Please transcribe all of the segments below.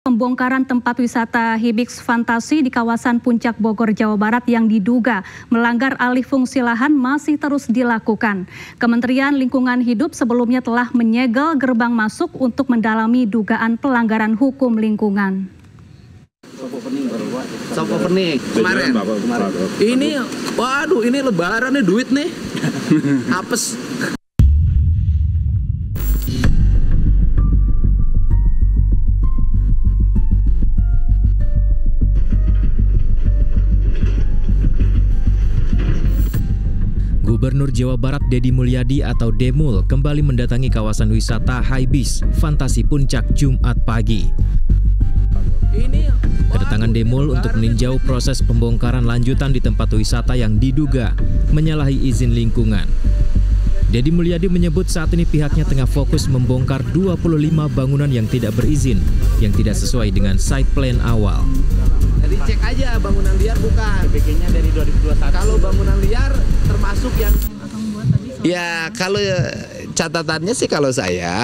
Pembongkaran tempat wisata Hibis Fantasi di kawasan Puncak Bogor, Jawa Barat yang diduga melanggar alih fungsi lahan masih terus dilakukan. Kementerian Lingkungan Hidup sebelumnya telah menyegel gerbang masuk untuk mendalami dugaan pelanggaran hukum lingkungan. Sopo pening kemarin. Ini, waduh, ini lebaran nih, duit nih. Apes. Gubernur Jawa Barat Deddy Mulyadi atau Demul kembali mendatangi kawasan wisata Hibis Fantasi Puncak Jumat pagi. Kedatangan Demul untuk meninjau proses pembongkaran lanjutan di tempat wisata yang diduga menyalahi izin lingkungan. Deddy Mulyadi menyebut saat ini pihaknya tengah fokus membongkar 25 bangunan yang tidak berizin, yang tidak sesuai dengan site plan awal. Jadi cek aja bangunan liar bukan. Bikinnya dari 2021. Kalau bangunan liar termasuk yang ya, kalau catatannya sih kalau saya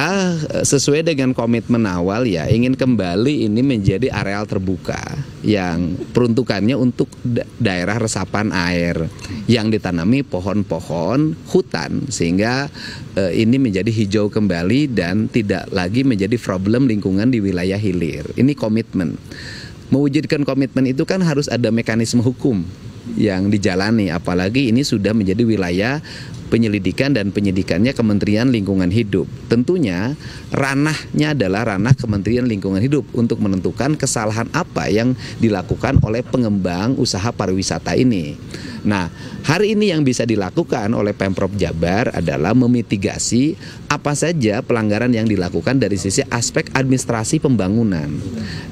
sesuai dengan komitmen awal ya ingin kembali ini menjadi areal terbuka yang peruntukannya untuk daerah resapan air yang ditanami pohon-pohon hutan sehingga ini menjadi hijau kembali dan tidak lagi menjadi problem lingkungan di wilayah hilir. Ini komitmen. Mewujudkan komitmen itu kan harus ada mekanisme hukum yang dijalani, apalagi ini sudah menjadi wilayah penyelidikan dan penyidikannya Kementerian Lingkungan Hidup. Tentunya ranahnya adalah ranah Kementerian Lingkungan Hidup untuk menentukan kesalahan apa yang dilakukan oleh pengembang usaha pariwisata ini. Nah, hari ini yang bisa dilakukan oleh Pemprov Jabar adalah memitigasi apa saja pelanggaran yang dilakukan dari sisi aspek administrasi pembangunan.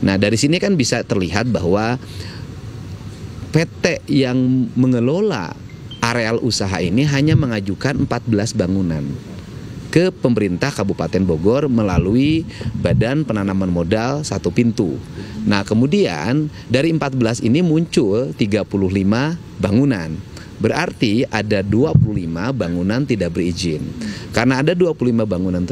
Nah, dari sini kan bisa terlihat bahwa PT yang mengelola areal usaha ini hanya mengajukan 14 bangunan ke pemerintah Kabupaten Bogor melalui Badan Penanaman Modal Satu Pintu. Nah, kemudian dari 14 ini muncul 35 bangunan. Berarti ada 25 bangunan tidak berizin. Karena ada 25 bangunan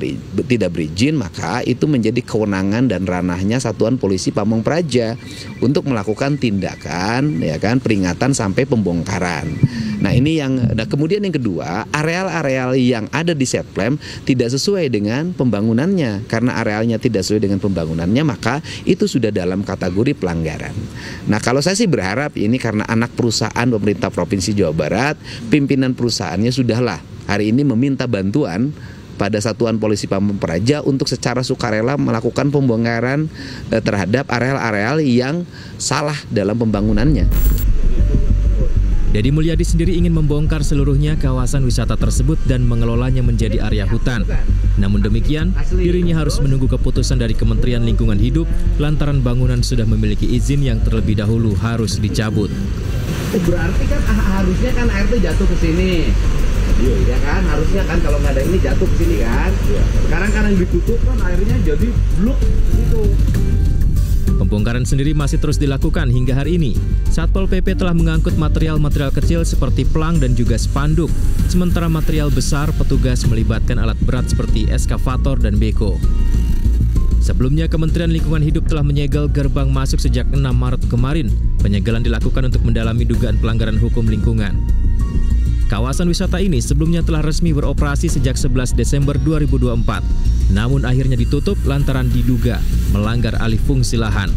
tidak berizin, maka itu menjadi kewenangan dan ranahnya Satuan Polisi Pamong Praja untuk melakukan tindakan ya kan peringatan sampai pembongkaran. Nah, ini kemudian yang kedua, areal-areal yang ada di set plan tidak sesuai dengan pembangunannya. Karena arealnya tidak sesuai dengan pembangunannya, maka itu sudah dalam kategori pelanggaran. Nah, kalau saya sih berharap ini karena anak perusahaan pemerintah Provinsi Jawa Barat, pimpinan perusahaannya sudahlah hari ini meminta bantuan pada Satuan Polisi Pamong Praja untuk secara sukarela melakukan pembongkaran terhadap areal-areal yang salah dalam pembangunannya. Deddy Mulyadi sendiri ingin membongkar seluruhnya kawasan wisata tersebut dan mengelolanya menjadi area hutan. Namun demikian, dirinya harus menunggu keputusan dari Kementerian Lingkungan Hidup lantaran bangunan sudah memiliki izin yang terlebih dahulu harus dicabut. Berarti kan harusnya kan air itu jatuh ke sini. Ya kan, harusnya kan kalau nggak ada ini jatuh ke sini kan. Sekarang kan yang ditutup kan airnya jadi bluk gitu. Pembongkaran sendiri masih terus dilakukan hingga hari ini. Satpol PP telah mengangkut material-material kecil seperti pelang dan juga spanduk. Sementara material besar petugas melibatkan alat berat seperti eskavator dan beko. Sebelumnya Kementerian Lingkungan Hidup telah menyegel gerbang masuk sejak 6 Maret kemarin. Penyegelan dilakukan untuk mendalami dugaan pelanggaran hukum lingkungan. Kawasan wisata ini sebelumnya telah resmi beroperasi sejak 11 Desember 2024. Namun akhirnya ditutup lantaran diduga melanggar alih fungsi lahan.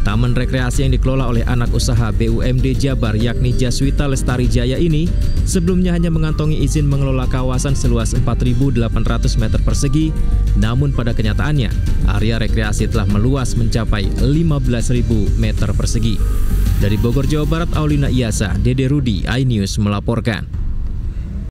Taman rekreasi yang dikelola oleh anak usaha BUMD Jabar yakni Jaswita Lestari Jaya ini sebelumnya hanya mengantongi izin mengelola kawasan seluas 4.800 meter persegi. Namun pada kenyataannya area rekreasi telah meluas mencapai 15.000 meter persegi. Dari Bogor, Jawa Barat, Aulina Iyasa, Dede Rudi, iNews melaporkan.